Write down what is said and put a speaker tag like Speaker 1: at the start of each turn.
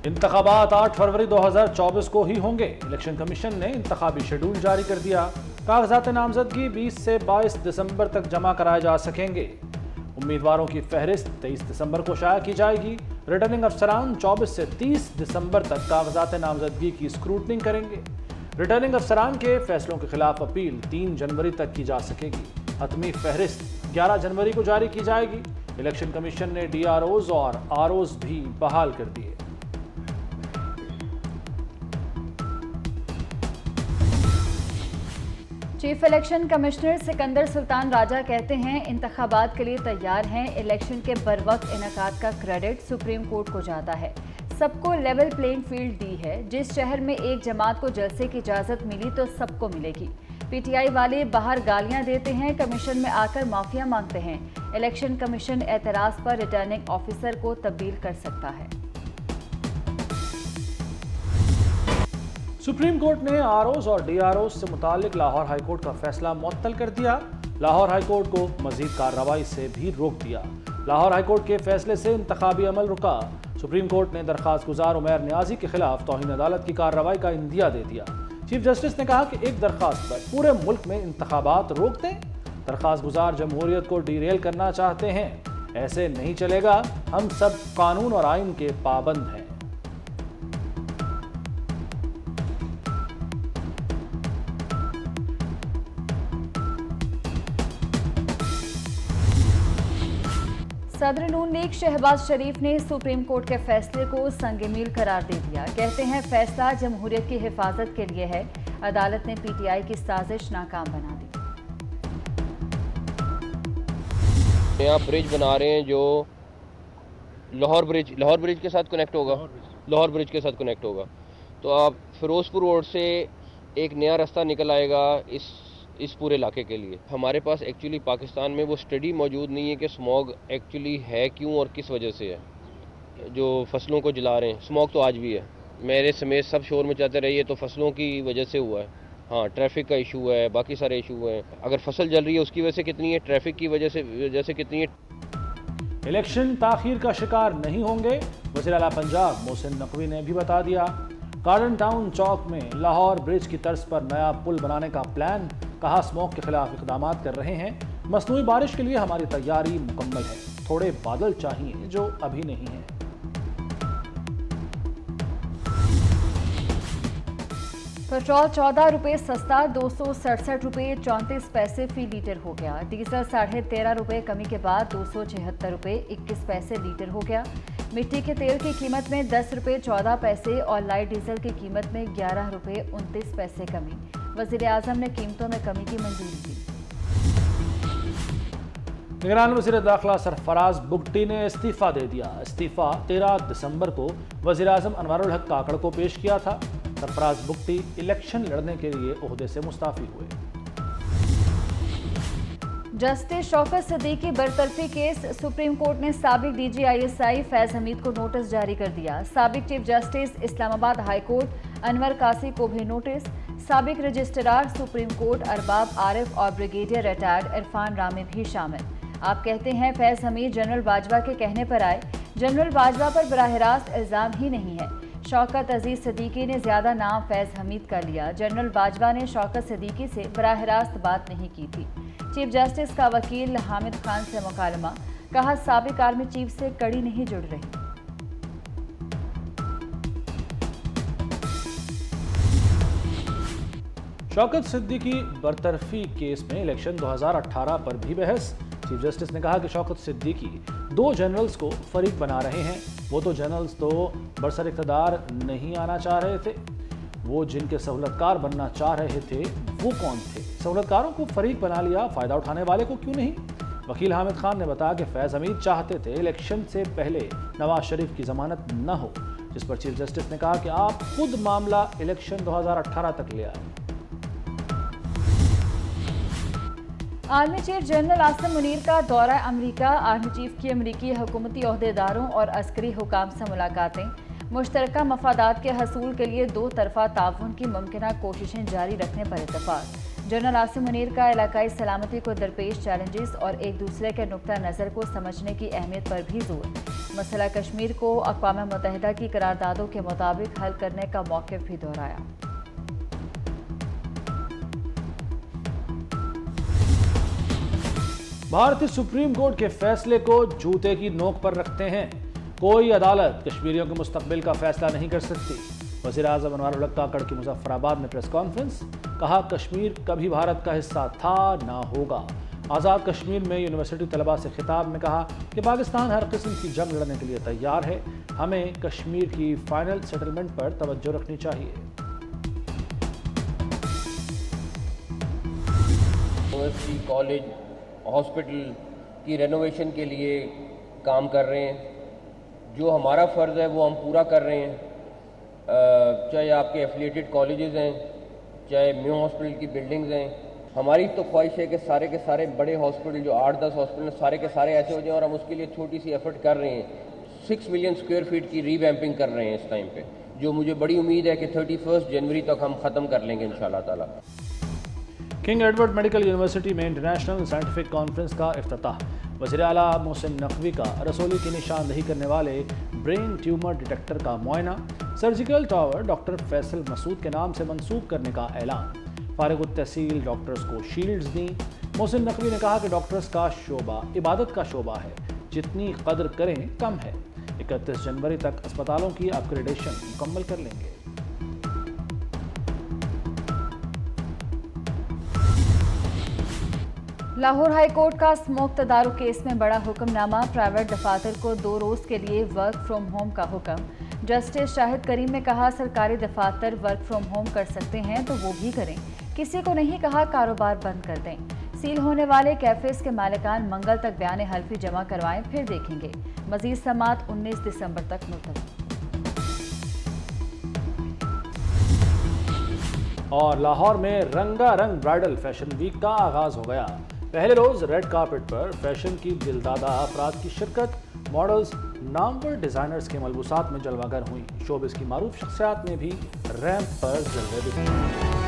Speaker 1: इंतखाबात 8 फरवरी 2024 को ही होंगे। इलेक्शन कमीशन ने इंतखाबी शेड्यूल जारी कर दिया। कागजात नामजदगी 20 से 22 दिसंबर तक जमा कराए जा सकेंगे। उम्मीदवारों की फहरिस्त 23 दिसंबर को शाया की जाएगी। रिटर्निंग अफसरान 24 से 30 दिसंबर तक कागजात नामजदगी की स्क्रूटनिंग करेंगे। रिटर्निंग अफसरान के फैसलों के खिलाफ अपील 3 जनवरी तक की जा सकेगी। हतमी फहरिस्त 11 जनवरी को जारी की जाएगी। इलेक्शन कमीशन ने DROs और ROs भी बहाल कर दिए।
Speaker 2: Chief election commissioner Sikandar Sultan Raja कहते हैं इंतखाबात के लिए तैयार हैं। इलेक्शन के बरवक्त इनेकाद का क्रेडिट सुप्रीम कोर्ट को जाता है। सबको लेवल प्लेइंग फील्ड दी है। जिस शहर में एक जमात को जलसे की इजाजत मिली तो सबको मिलेगी। PTI वाले बाहर गालियां देते हैं, कमीशन में आकर माफिया मांगते हैं। इलेक्शन कमीशन एतराज पर रिटर्निंग ऑफिसर को तब्दील कर सकता है।
Speaker 1: सुप्रीम कोर्ट ने ROs और DROs से मुतालिक लाहौर हाईकोर्ट का फैसला मुअत्तल कर दिया। लाहौर हाईकोर्ट को मजीद कार्रवाई से भी रोक दिया। लाहौर हाईकोर्ट के फैसले से इंतखाबी अमल रुका। सुप्रीम कोर्ट ने दरखास्त गुजार उमैर नियाजी के खिलाफ तौहीन अदालत की कार्रवाई का इंदिया दे दिया। चीफ जस्टिस ने कहा कि एक दरखास्त पर पूरे मुल्क में इंतखाबात रोक दें। दरखास्त गुजार जमहूरियत को डीरेल करना चाहते हैं, ऐसे नहीं चलेगा। हम सब कानून और आइन के पाबंद हैं।
Speaker 2: सदर नून लीग शहबाज शरीफ ने सुप्रीम कोर्ट के फैसले को संगमील करार दे दिया। कहते हैं फैसला जमहूरियत की हिफाजत के लिए है। अदालत ने PTI की साजिश नाकाम बना दी।
Speaker 3: यहाँ ब्रिज बना रहे हैं जो लाहौर ब्रिज के साथ कनेक्ट होगा। लाहौर ब्रिज के साथ कनेक्ट होगा तो आप फिरोजपुर रोड से एक नया रास्ता निकल आएगा इस पूरे इलाके के लिए। हमारे पास एक्चुअली पाकिस्तान में वो स्टडी मौजूद नहीं है कि स्मॉग एक्चुअली है क्यों और किस वजह से है। जो फसलों को जला रहे हैं, स्मॉग तो आज भी है। मेरे समेत सब शोर मचाते रहिए तो फसलों की वजह से हुआ है। हाँ, ट्रैफिक का इशू है, बाकी सारे इशू हैं। अगर फसल जल रही है उसकी वजह से कितनी है, ट्रैफिक की वजह से कितनी है।
Speaker 1: इलेक्शन ताखीर का शिकार नहीं होंगे, वज़ीर आला पंजाब मोहसिन नकवी ने भी बता दिया। गार्डन टाउन चौक में लाहौर ब्रिज की तर्ज पर नया पुल बनाने का प्लान। कहा स्मोक के खिलाफ इक़दामात कर रहे हैं। मसनूई बारिश के लिए हमारी तैयारी मुकम्मल है। थोड़े बादल चाहिए जो अभी नहीं है।
Speaker 2: पेट्रोल 14 रुपये सस्ता 267 रुपये 34 पैसे फी लीटर हो गया। डीजल 13.5 रुपये कमी के बाद 276 रुपये 21 पैसे लीटर हो गया। मिट्टी के तेल की कीमत में 10 रुपये 14 पैसे और लाइट डीजल की कीमत में 11 रुपये 29 पैसे कमी। वज़ीर आज़म ने कीमतों में कमी की मंजूरी दी।
Speaker 1: निगरान वज़ीर दाखिला सरफराज बुगटी ने इस्तीफ़ा दे दिया। इस्तीफ़ा 13 दिसंबर को वज़ीर आज़म अनवारुल हक काकड़ को पेश किया था। सरफराज बुगटी इलेक्शन लड़ने के लिए ओहदे से मुस्ताफ़ी हुए।
Speaker 2: जस्टिस शौकत सिद्दीकी बरतरफी केस। सुप्रीम कोर्ट ने साबिक DG ISI फैज हमीद को नोटिस जारी कर दिया। साबिक chief justice Islamabad high court Anwar कासी को भी नोटिस। साबिक registrar supreme court Arbab Arif और ब्रिगेडियर रिटायर्ड इरफान रामी भी शामिल। आप कहते हैं फैज हमीद जनरल बाजवा के कहने पर आए। जनरल बाजवा पर बराह रास्त इल्ज़ाम ही नहीं है। शौकत अजीज सिद्दीकी ने ज्यादा नाम फैज हमीद का लिया। जनरल बाजवा ने शौकत सिद्दीकी से बराह रास्त बात नहीं की थी। चीफ जस्टिस का वकील हामिद खान से मुकालमा। कहा साबिक आर्मी चीफ से कड़ी नहीं जुड़ रही।
Speaker 1: शौकत सिद्दीकी बरतरफी केस में इलेक्शन 2018 पर भी बहस। चीफ जस्टिस ने कहा कि शौकत सिद्दीकी 2 जनरल्स को फरीक बना रहे हैं। वो तो जनरल्स तो बरसर इक़्तिदार नहीं आना चाह रहे थे। वो जिनके सहूलतकार बनना चाह रहे थे वो कौन थे? सहूलतकारों को फरीक बना लिया, फ़ायदा उठाने वाले को क्यों नहीं? वकील हामिद खान ने बताया कि फैज़ हमीद चाहते थे इलेक्शन से पहले नवाज शरीफ की ज़मानत न हो, जिस पर चीफ जस्टिस ने कहा कि आप खुद मामला इलेक्शन 2018 तक ले आए।
Speaker 2: Army chief general Asim Munir का दौरा अमरीका। आर्मी चीफ की अमरीकी हुकूमती ओहदेदारों और अस्करी हुकाम से मुलाकातें। मुश्तरका मफादात के हसूल के लिए 2 तरफा ताउन की मुमकिना कोशिशें जारी रखने पर इत्तफाक। जनरल आसिम मुनीर का इलाकाई सलामती को दरपेश चैलेंजेस और एक दूसरे के नुक्ता नज़र को समझने की अहमियत पर भी जोर। मसला कश्मीर को अक़वाम मुत्तहिदा की करारदादों के मुताबिक हल करने का मौक़िफ़ भी दोहराया।
Speaker 1: भारतीय सुप्रीम कोर्ट के फैसले को जूते की नोक पर रखते हैं। कोई अदालत कश्मीरियों के मुस्तकबिल का फैसला नहीं कर सकती। वज़ीर आज़म अनवर उल काकड़ की मुज़फ्फराबाद में प्रेस कॉन्फ्रेंस, कहा कश्मीर कभी भारत का हिस्सा था ना होगा। आज़ाद कश्मीर में यूनिवर्सिटी तलबा से खिताब में कहा कि पाकिस्तान हर किस्म की जंग लड़ने के लिए तैयार है, हमें कश्मीर की फाइनल सेटलमेंट पर तवज्जो रखनी चाहिए।
Speaker 3: यूनिवर्सिटी, कॉलेज, हॉस्पिटल की रेनोवेशन के लिए काम कर रहे हैं। जो हमारा फ़र्ज़ है वो हम पूरा कर रहे हैं। चाहे आपके एफिलिएटेड कॉलेजेस हैं, चाहे म्यू हॉस्पिटल की बिल्डिंग्स हैं। हमारी तो ख्वाहिश है कि सारे बड़े हॉस्पिटल जो 8-10 हॉस्पिटल सारे के सारे ऐसे हो जाएं, और हम उसके लिए छोटी सी एफर्ट कर रहे हैं। 6 मिलियन स्क्वायर फीट की रीवैम्पिंग कर रहे हैं इस टाइम पे, जो मुझे बड़ी उम्मीद है कि 31 जनवरी तक हम ख़त्म कर लेंगे इंशाल्लाह ताला।
Speaker 1: किंग एडवर्ड मेडिकल यूनिवर्सिटी में इंटरनेशनल साइंटिफिक कॉन्फ्रेंस का इफ्तिताह। वज़ीर आला मोहसिन नकवी का रसौली की निशानदही करने वाले ब्रेन ट्यूमर डिटेक्टर का मुआयना। Surgical tower doctor Faisal Masood के नाम से मंसूब करने का ऐलान। फारिग तहसील डॉक्टर्स को शील्ड्स दी। मोहसिन नकवी ने कहा कि डॉक्टर्स का शोबा इबादत का शोबा है, जितनी कदर करें कम है। 31 जनवरी तक अस्पतालों की अपग्रेडेशन मुकम्मल कर लेंगे।
Speaker 2: लाहौर हाई कोर्ट का स्मोक तदारुक केस में बड़ा हुक्मनामा। प्राइवेट दफातर को 2 रोज़ के लिए वर्क फ्रॉम होम का हुक्म। जस्टिस शाहिद करीम ने कहा सरकारी दफातर वर्क फ्रॉम होम कर सकते हैं तो वो भी करें, किसी को नहीं कहा कारोबार बंद कर दें। सील होने वाले कैफेज के मालिकान मंगल तक बयान हल्फी जमा करवाएं, फिर देखेंगे। मजीद समात 19 दिसंबर तक मुलतवी।
Speaker 1: और लाहौर में रंगारंग ब्राइडल फैशन वीक का आगाज हो गया। पहले रोज रेड कार्पेट पर फैशन की दिलदादा अफराद की शिरकत। मॉडल्स, नामवर डिजाइनर्स के मलबूसात में जलवागर हुई। शोबिस की मारूफ शख्सियात ने भी रैंप पर जलवे दिखाए।